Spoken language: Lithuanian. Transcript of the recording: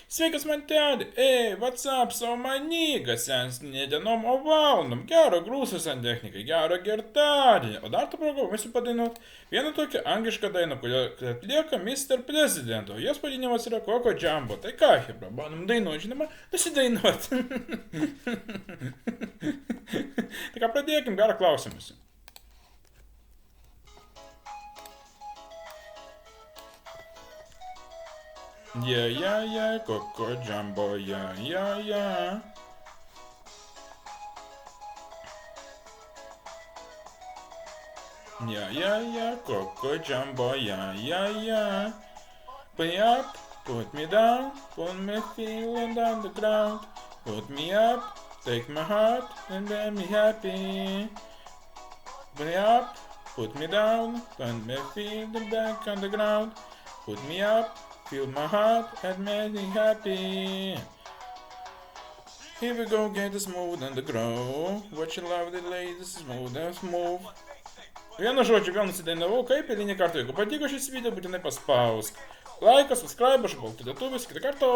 Sveikas, mantelį. Ei, what's up, savo maniga, sens nedienom, o valandom. Gero grūsų santechnikai, gero girtadienį. O dar tu programuosiu padainuot vieną tokią anglišką dainą, kurią atlieka Mr. President. O jos pavadinimas yra Koko Jumbo. Tai ką, hebra, bandom dainuot, žinoma, nusidainuot. Tai ką, pradėkim, gerą klausimus. Yeah, Coco Jumbo, yeah. Yeah, Coco Jumbo, yeah. Put me up, put me down, put me feeling down the ground. Put me up, take my heart, and let me happy. Put me up, put me down, put me feeling back on the ground. Put me up, feel my heart, and make me happy. Here we go, get the smooth and the grow. What you love the ladies, smooth and smooth. Vienu žodžiu, vėl nusidainavau, kaip eilinį kartą. Jeigu patiko šis video, būtinai paspausk laiką, subscribe, aš baltų lietuvis, kitą kartą.